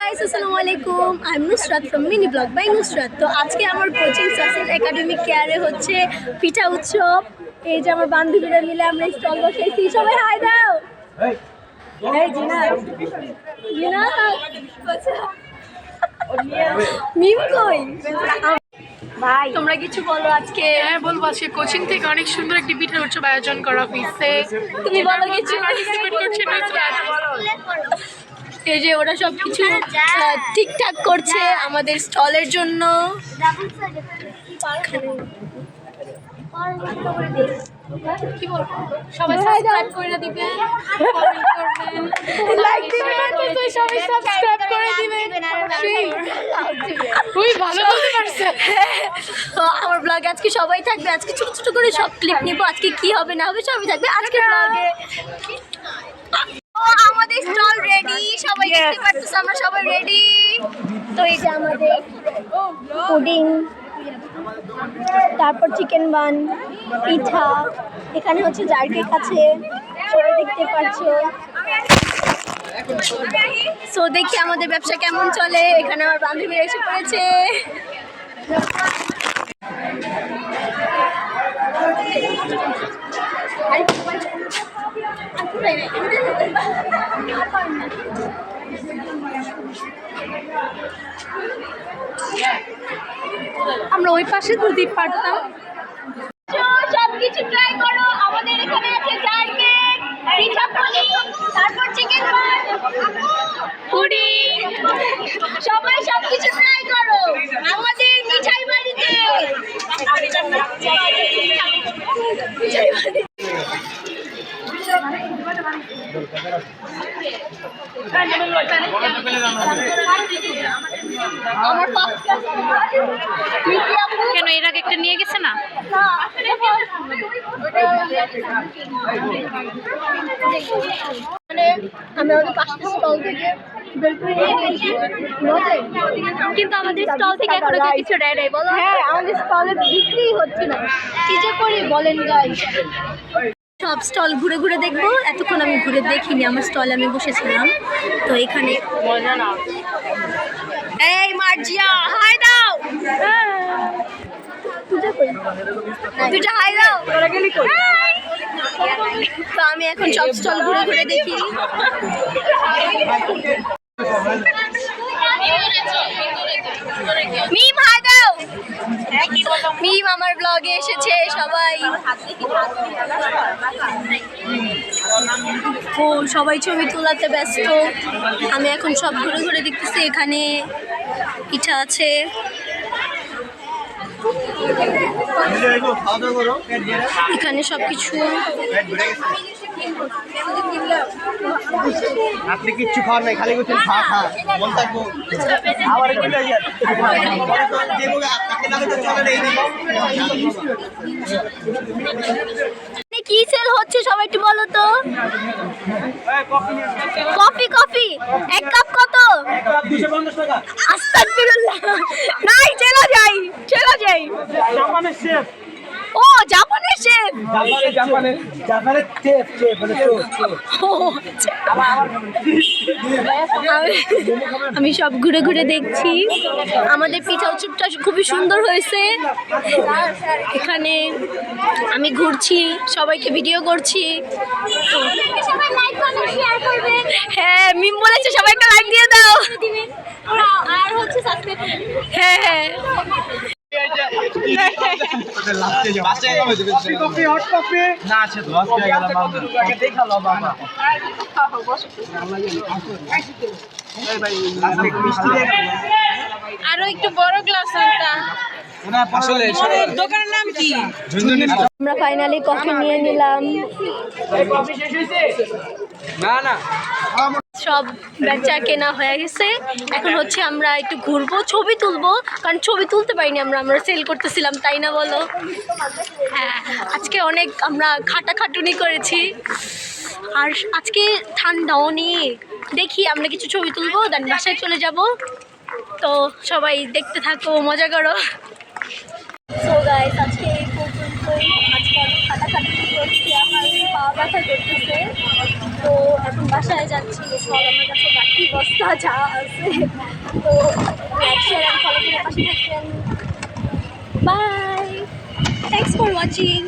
Guys, আসসালামু আলাইকুম। I am Nusrat from mini blog by Nusrat. তো আজকে আমার কোচিং সাকসেস একাডেমিক কেয়ারে হচ্ছে পিঠা উৎসব। এই যে আমার বান্ধবীরা মিলে আমরা স্টল বসাইছি। সবাই হাই দাও। এই জিনা জিনা মিম কই ভাই, তোমরা কিছু বলো আজকে। হ্যাঁ বলবো, আজকে কোচিং থেকে অনেক সুন্দর একটি পিঠার উৎসব আয়োজন করা হয়েছে। তুমি বলো কিছু। পার্টিসিপেট করছে নুসরাত। এই যে ওরা সব কিছু ঠিকঠাক করছে আমাদের স্টলের জন্য। কি বলবো, সবাই সাবস্ক্রাইব করে দিবেন, কমেন্ট করবেন, লাইক দিবেন, সবাই সাবস্ক্রাইব করে দিবেন। খুবই ভালো বলতে পারছে। তো আমার ব্লগে আজকে সবাই থাকবে। আজকে ছোট ছোট করে সব ক্লিপ নিব। আজকে কি হবে না হবে সবই থাকবে আজকের ব্লগে। আমাদের স্টল রেডি, সবাই দেখতে পাচ্ছেন আমরা সবাই রেডি। তো এই যে আমাদের পুডিং, তারপর চিকেন বান, পিঠা, এখানে হচ্ছে জার কেক আছে, সবাই দেখতে পাচ্ছো। সো দেখি আমাদের ব্যবসা কেমন চলে। এখানে আমার বান্ধবীরা এসে পড়েছে। আমরা ওই পাশে দুদিন পারতাম। সবকিছু ট্রাই করো। আমাদের এখানে আছে জার কেক, পিঠা পুলি, তারপর চিকেন বান, পুডিং। সবাই সবকিছু ট্রাই করো আমাদের মিঠাই বাড়িতে। আমার কেন এর আগে একটা নিয়ে গেছে না? মানে আমি আমাদের পাশের স্টল থেকে বের করে নিয়ে নিয়েছি, কিন্তু আমাদের স্টল থেকে এখনো কেউ কিছু নেয় নাই। বলো, হ্যাঁ আমাদের স্টলে বিক্রি হচ্ছে না, কি যে করি বলেন গাইস। সব স্টল ঘুরে ঘুরে দেখবো। এতক্ষণ আমি ঘুরে দেখিনি, আমার স্টলে আমি বসেছিলাম। তো এখানে এই মার্জিয়া হাই দাও, দুটা হাই দাও। তো আমি এখন সব স্টল ঘুরে ঘুরে দেখি। মিম হাই দাও। মিম আমার ব্লগে এসেছে সবাই। ও সবাই ছবি তোলাতে ব্যস্ত। আমি এখন সব ঘুরে ঘুরে দেখতেছি। এখানে পিঠা আছে, এখানে সবকিছু। আপনি কিচ্ছু খাওয়ার নাই, খালি বলছেন খা খা মন থাকবো আবার কি সেল হচ্ছে সবাই একটু বলো তো। কফি কফি এক কাপ কত? আস্তাগফিরুল্লাহ। নাই চলো যাই, চলো যাই। ও জাপানের শেফ। জাপানের শেফ মানে আমি সব ঘুরে ঘুরে দেখছি। আমাদের পিঠা উৎসবটা খুবই সুন্দর হয়েছে। এখানে আমি ঘুরছি, সবাইকে ভিডিও করছি। হ্যাঁ মিম বলেছে সবাই একটা লাইক দিয়ে দাও। আর হচ্ছে হ্যাঁ হ্যাঁ আরো একটু বড় গ্লাস আনতা। দোকানের নাম কি? আমরা ফাইনালি কফি নিয়ে নিলাম। সব বেচা কেনা হয়ে গেছে। এখন হচ্ছে আমরা একটু ঘুরবো, ছবি তুলবো, কারণ ছবি তুলতে পারিনি আমরা সেল করতেছিলাম, তাই না বলো? হ্যাঁ আজকে অনেক আমরা খাটাখাটুনি করেছি। আর আজকে ঠান্ডা অনেক। দেখি আমরা কিছু ছবি তুলবো, দেন বাসায় চলে যাব। তো সবাই দেখতে থাকো, মজা করো। সো গাইস আজকে এই পর্যন্তই। আজকে অনেক খাটাখাটুনি করছি। আমার পা ব্যথা করতেছে। তো এখন বাসায় যাচ্ছি, সব আমার কাছে বাকি বস্তা যা আছে। তো লাইক শেয়ার অ্যান্ড ফলো করে পাশে থাকবেন। Bye, thanks for watching.